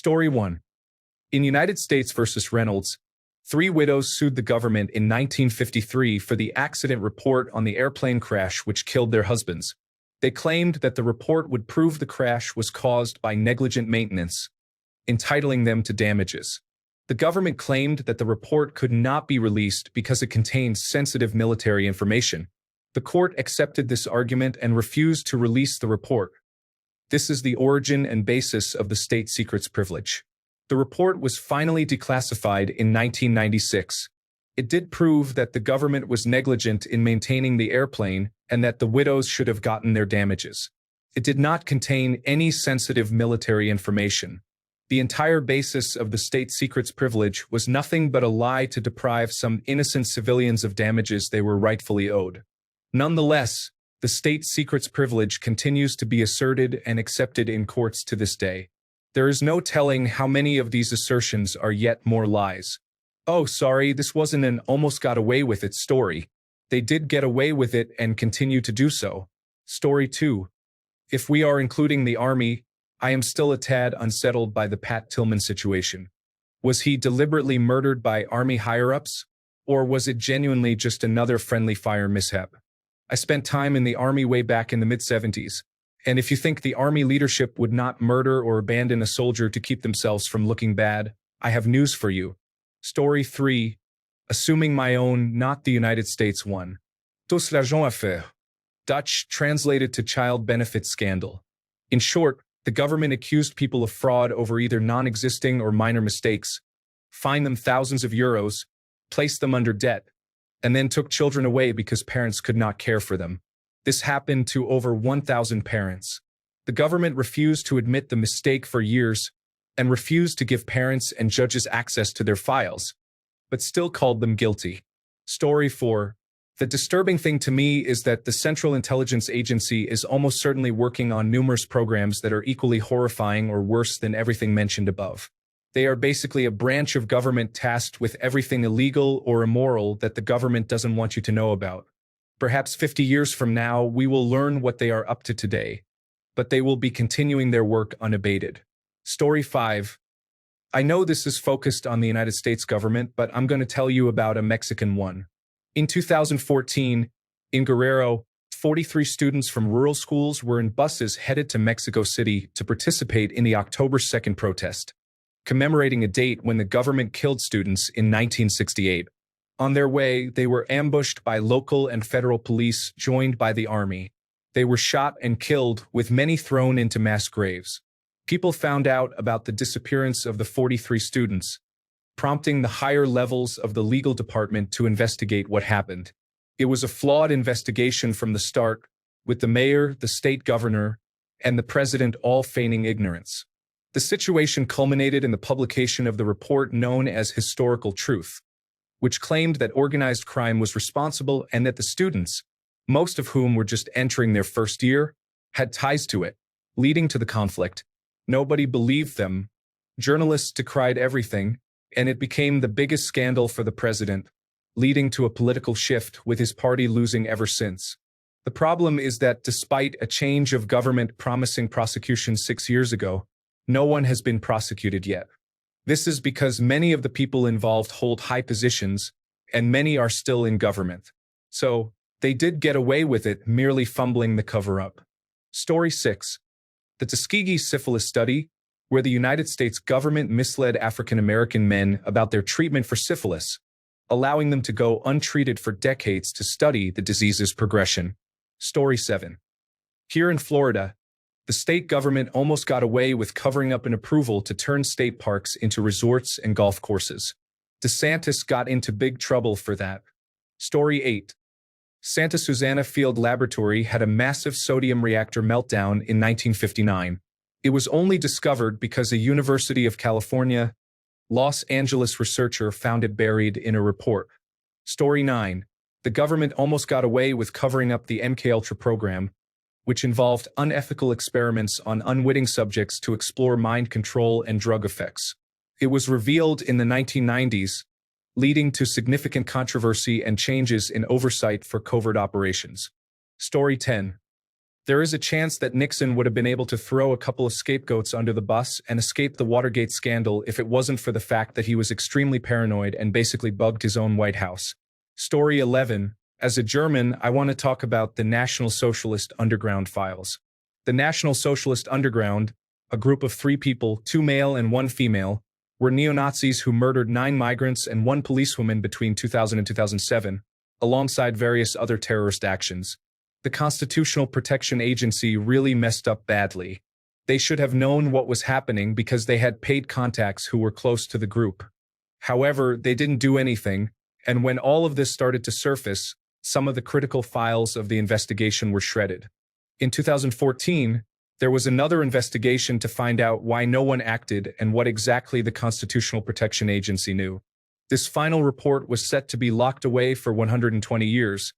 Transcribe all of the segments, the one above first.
Story 1. In United States versus Reynolds, three widows sued the government in 1953 for the accident report on the airplane crash which killed their husbands. They claimed that the report would prove the crash was caused by negligent maintenance, entitling them to damages. The government claimed that the report could not be released because it contained sensitive military information. The court accepted this argument and refused to release the report. This is the origin and basis of the state secrets privilege. The report was finally declassified in 1996. It did prove that the government was negligent in maintaining the airplane and that the widows should have gotten their damages. It did not contain any sensitive military information. The entire basis of the state secrets privilege was nothing but a lie to deprive some innocent civilians of damages they were rightfully owed. Nonetheless, the state secrets privilege continues to be asserted and accepted in courts to this day. There is no telling how many of these assertions are yet more lies. Oh, sorry, this wasn't an almost got away with it story. They did get away with it and continue to do so. Story 2. If we are including the Army, I am still a tad unsettled by the Pat Tillman situation. Was he deliberately murdered by Army higher-ups? Or was it genuinely just another friendly fire mishap? I spent time in the Army way back in the mid-70s, and if you think the Army leadership would not murder or abandon a soldier to keep themselves from looking bad, I have news for you. Story 3. Assuming my own, not the United States one. Tout l'argent à faire. Dutch, translated to child benefit scandal. In short, the government accused people of fraud over either non-existing or minor mistakes, fined them thousands of euros, placed them under debt, and then took children away because parents could not care for them. This happened to over 1,000 parents. The government refused to admit the mistake for years and refused to give parents and judges access to their files, but still called them guilty. Story 4. The disturbing thing to me is that the Central Intelligence Agency is almost certainly working on numerous programs that are equally horrifying or worse than everything mentioned above. They are basically a branch of government tasked with everything illegal or immoral that the government doesn't want you to know about. Perhaps 50 years from now, we will learn what they are up to today, but they will be continuing their work unabated. Story 5. I know this is focused on the United States government, but I'm going to tell you about a Mexican one. In 2014, in Guerrero, 43 students from rural schools were in buses headed to Mexico City to participate in the October 2nd protest, commemorating a date when the government killed students in 1968. On their way, they were ambushed by local and federal police joined by the Army. They were shot and killed, with many thrown into mass graves. People found out about the disappearance of the 43 students, prompting the higher levels of the legal department to investigate what happened. It was a flawed investigation from the start, with the mayor, the state governor, and the president all feigning ignorance. The situation culminated in the publication of the report known as Historical Truth, which claimed that organized crime was responsible and that the students, most of whom were just entering their first year, had ties to it, leading to the conflict. Nobody believed them. Journalists decried everything, and it became the biggest scandal for the president, leading to a political shift with his party losing ever since. The problem is that despite a change of government promising prosecution 6 years ago, no one has been prosecuted yet. This is because many of the people involved hold high positions, and many are still in government. So, they did get away with it, merely fumbling the cover-up. Story 6. The Tuskegee Syphilis Study, where the United States government misled African American men about their treatment for syphilis, allowing them to go untreated for decades to study the disease's progression. Story 7. Here in Florida, the state government almost got away with covering up an approval to turn state parks into resorts and golf courses. DeSantis got into big trouble for that. Story 8. Santa Susana Field Laboratory had a massive sodium reactor meltdown in 1959. It was only discovered because a University of California, Los Angeles researcher found it buried in a report. Story 9. The government almost got away with covering up the MKUltra program, which involved unethical experiments on unwitting subjects to explore mind control and drug effects. It was revealed in the 1990s, leading to significant controversy and changes in oversight for covert operations. Story 10. There is a chance that Nixon would have been able to throw a couple of scapegoats under the bus and escape the Watergate scandal if it wasn't for the fact that he was extremely paranoid and basically bugged his own White House. Story 11. As a German, I want to talk about the National Socialist Underground files. The National Socialist Underground, a group of 3 people, 2 male and 1 female, were neo-Nazis who murdered 9 migrants and 1 policewoman between 2000 and 2007, alongside various other terrorist actions. The Constitutional Protection Agency really messed up badly. They should have known what was happening because they had paid contacts who were close to the group. However, they didn't do anything, and when all of this started to surface, some of the critical files of the investigation were shredded. In 2014, there was another investigation to find out why no one acted and what exactly the Constitutional Protection Agency knew. This final report was set to be locked away for 120 years,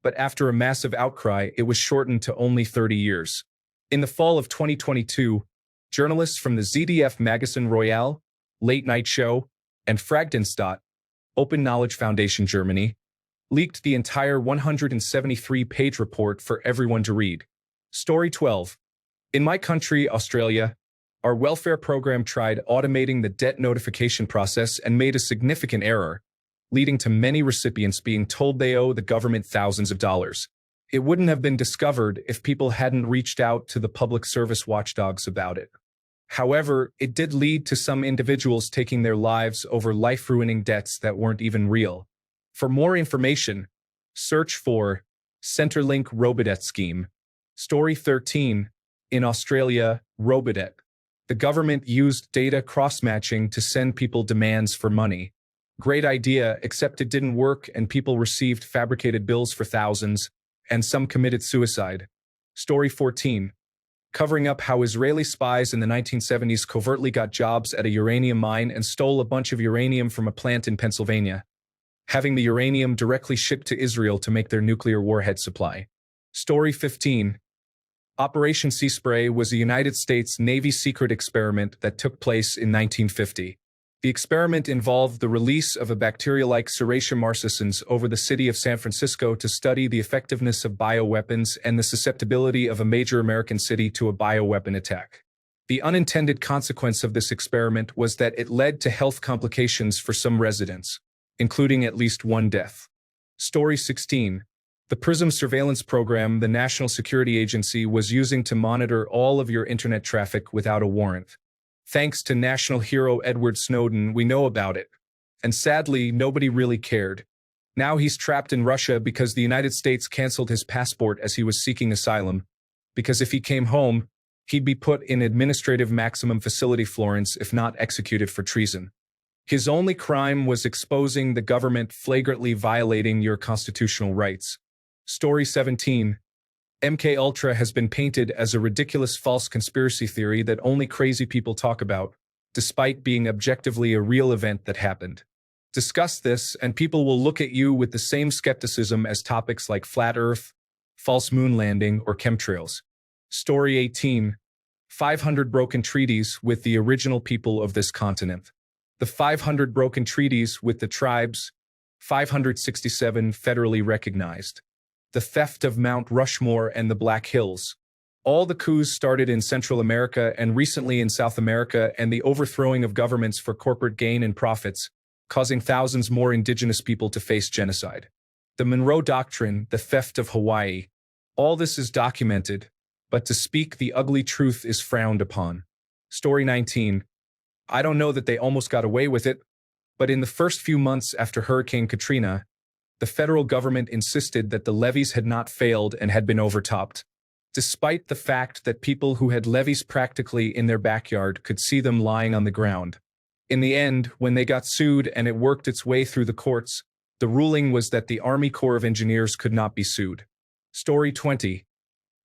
but after a massive outcry, it was shortened to only 30 years. In the fall of 2022, journalists from the ZDF Magazine Royale, Late Night Show, and Fragdenstadt, Open Knowledge Foundation Germany, leaked the entire 173-page report for everyone to read. Story 12. In my country, Australia, our welfare program tried automating the debt notification process and made a significant error, leading to many recipients being told they owe the government thousands of dollars. It wouldn't have been discovered if people hadn't reached out to the public service watchdogs about it. However, it did lead to some individuals taking their lives over life-ruining debts that weren't even real. For more information, search for Centrelink Robodebt Scheme. Story 13. In Australia, Robodebt. The government used data cross-matching to send people demands for money. Great idea, except it didn't work and people received fabricated bills for thousands, and some committed suicide. Story 14. Covering up how Israeli spies in the 1970s covertly got jobs at a uranium mine and stole a bunch of uranium from a plant in Pennsylvania, having the uranium directly shipped to Israel to make their nuclear warhead supply. Story 15. Operation Sea Spray was a United States Navy secret experiment that took place in 1950. The experiment involved the release of a bacteria-like Serratia marcescens over the city of San Francisco to study the effectiveness of bioweapons and the susceptibility of a major American city to a bioweapon attack. The unintended consequence of this experiment was that it led to health complications for some residents, including at least 1 death. Story 16. The PRISM surveillance program the National Security Agency was using to monitor all of your internet traffic without a warrant. Thanks to national hero Edward Snowden, we know about it. And sadly, nobody really cared. Now he's trapped in Russia because the United States canceled his passport as he was seeking asylum, because if he came home, he'd be put in administrative maximum facility Florence if not executed for treason. His only crime was exposing the government flagrantly violating your constitutional rights. Story 17. MKUltra has been painted as a ridiculous false conspiracy theory that only crazy people talk about, despite being objectively a real event that happened. Discuss this, and people will look at you with the same skepticism as topics like flat Earth, false moon landing, or chemtrails. Story 18. 500 broken treaties with the original people of this continent. The 500 broken treaties with the tribes, 567 federally recognized. The theft of Mount Rushmore and the Black Hills. All the coups started in Central America and recently in South America, and the overthrowing of governments for corporate gain and profits, causing thousands more indigenous people to face genocide. The Monroe Doctrine, the theft of Hawaii. All this is documented, but to speak the ugly truth is frowned upon. Story 19. I don't know that they almost got away with it, but in the first few months after Hurricane Katrina, the federal government insisted that the levees had not failed and had been overtopped, despite the fact that people who had levees practically in their backyard could see them lying on the ground. In the end, when they got sued and it worked its way through the courts, the ruling was that the Army Corps of Engineers could not be sued. Story 20.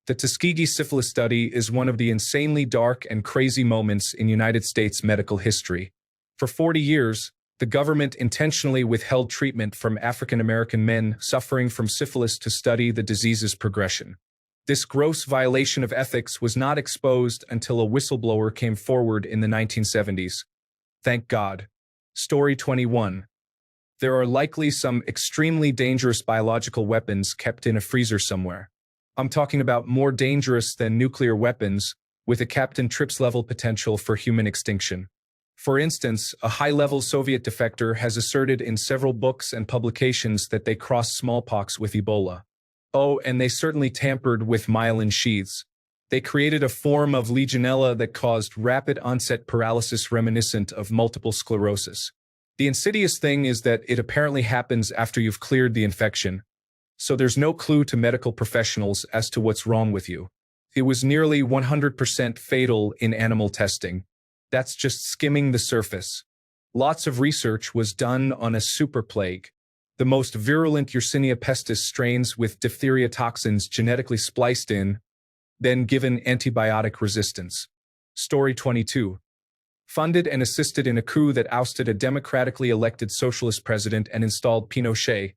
The Tuskegee syphilis study is one of the insanely dark and crazy moments in United States medical history. For 40 years, the government intentionally withheld treatment from African American men suffering from syphilis to study the disease's progression. This gross violation of ethics was not exposed until a whistleblower came forward in the 1970s. Thank God. Story 21. There are likely some extremely dangerous biological weapons kept in a freezer somewhere. I'm talking about more dangerous than nuclear weapons, with a Captain Trips-level potential for human extinction. For instance, a high-level Soviet defector has asserted in several books and publications that they crossed smallpox with Ebola. Oh, and they certainly tampered with myelin sheaths. They created a form of Legionella that caused rapid-onset paralysis reminiscent of multiple sclerosis. The insidious thing is that it apparently happens after you've cleared the infection, so there's no clue to medical professionals as to what's wrong with you. It was nearly 100% fatal in animal testing. That's just skimming the surface. Lots of research was done on a superplague, the most virulent Yersinia pestis strains with diphtheria toxins genetically spliced in, then given antibiotic resistance. Story 22. Funded and assisted in a coup that ousted a democratically elected socialist president and installed Pinochet,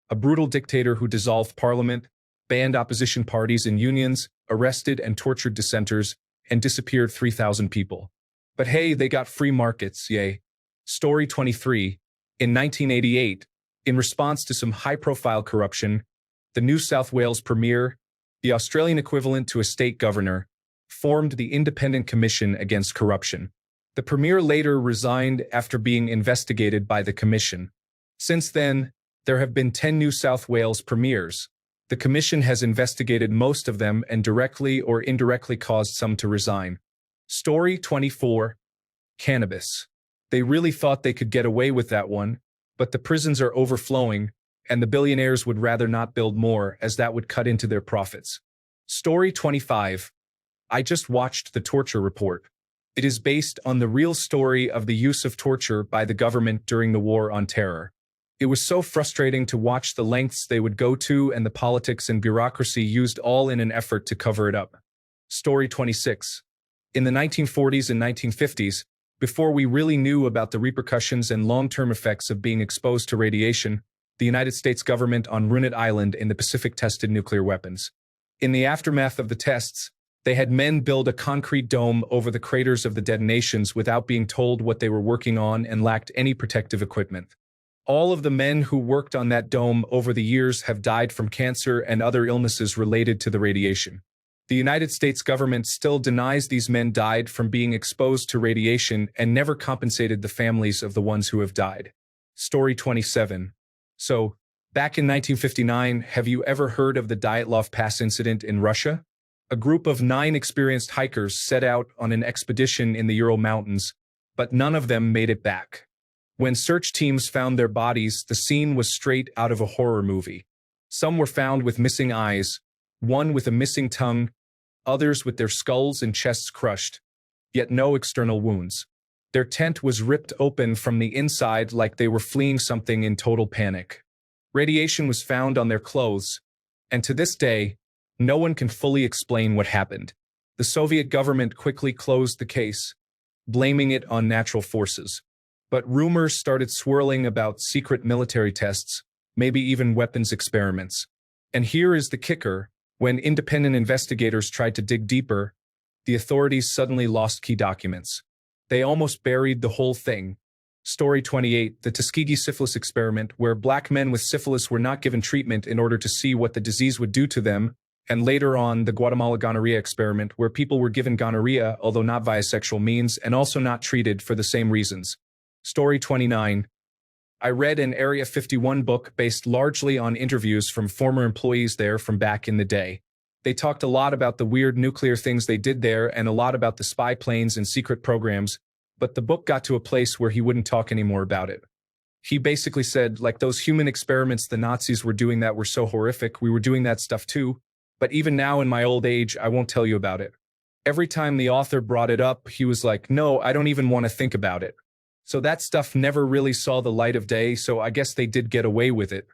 a brutal dictator who dissolved parliament, banned opposition parties and unions, arrested and tortured dissenters, and disappeared 3,000 people. But hey, they got free markets, yay. Story 23. In 1988, in response to some high-profile corruption, the New South Wales Premier, the Australian equivalent to a state governor, formed the Independent Commission Against Corruption. The Premier later resigned after being investigated by the Commission. Since then, there have been 10 New South Wales Premiers. The Commission has investigated most of them and directly or indirectly caused some to resign. Story 24. Cannabis. They really thought they could get away with that one, but the prisons are overflowing, and the billionaires would rather not build more as that would cut into their profits. Story 25. I just watched the torture report. It is based on the real story of the use of torture by the government during the War on Terror. It was so frustrating to watch the lengths they would go to and the politics and bureaucracy used all in an effort to cover it up. Story 26. In the 1940s and 1950s, before we really knew about the repercussions and long-term effects of being exposed to radiation, the United States government on Runit Island in the Pacific tested nuclear weapons. In the aftermath of the tests, they had men build a concrete dome over the craters of the detonations without being told what they were working on and lacked any protective equipment. All of the men who worked on that dome over the years have died from cancer and other illnesses related to the radiation. The United States government still denies these men died from being exposed to radiation and never compensated the families of the ones who have died. Story 27. So, back in 1959, have you ever heard of the Dyatlov Pass incident in Russia? A group of 9 experienced hikers set out on an expedition in the Ural Mountains, but none of them made it back. When search teams found their bodies, the scene was straight out of a horror movie. Some were found with missing eyes, one with a missing tongue, others with their skulls and chests crushed, yet no external wounds. Their tent was ripped open from the inside like they were fleeing something in total panic. Radiation was found on their clothes, and to this day, no one can fully explain what happened. The Soviet government quickly closed the case, blaming it on natural forces. But rumors started swirling about secret military tests, maybe even weapons experiments. And here is the kicker. When independent investigators tried to dig deeper, the authorities suddenly lost key documents. They almost buried the whole thing. Story 28, the Tuskegee syphilis experiment, where black men with syphilis were not given treatment in order to see what the disease would do to them, and later on the Guatemala gonorrhea experiment, where people were given gonorrhea, although not via sexual means, and also not treated for the same reasons. Story 29. I read an Area 51 book based largely on interviews from former employees there from back in the day. They talked a lot about the weird nuclear things they did there and a lot about the spy planes and secret programs, but the book got to a place where he wouldn't talk anymore about it. He basically said, like, those human experiments the Nazis were doing that were so horrific, we were doing that stuff too, but even now in my old age, I won't tell you about it. Every time the author brought it up, he was like, no, I don't even want to think about it. So that stuff never really saw the light of day, so I guess they did get away with it.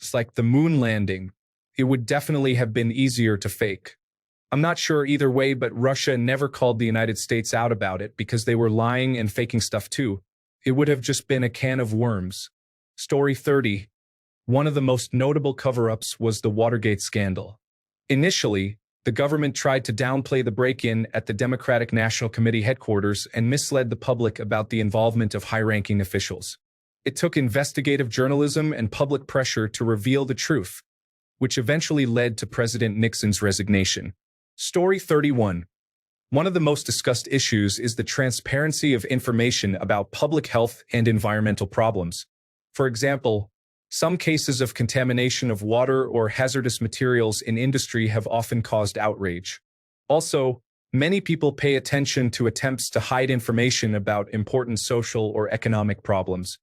It's like the moon landing. It would definitely have been easier to fake. I'm not sure either way, but Russia never called the United States out about it because they were lying and faking stuff too. It would have just been a can of worms. Story 30. One of the most notable cover-ups was the Watergate scandal. Initially, the government tried to downplay the break-in at the Democratic National Committee headquarters and misled the public about the involvement of high-ranking officials. It took investigative journalism and public pressure to reveal the truth. which eventually led to President Nixon's resignation. Story 31. One of the most discussed issues is the transparency of information about public health and environmental problems. For example, some cases of contamination of water or hazardous materials in industry have often caused outrage. Also, many people pay attention to attempts to hide information about important social or economic problems.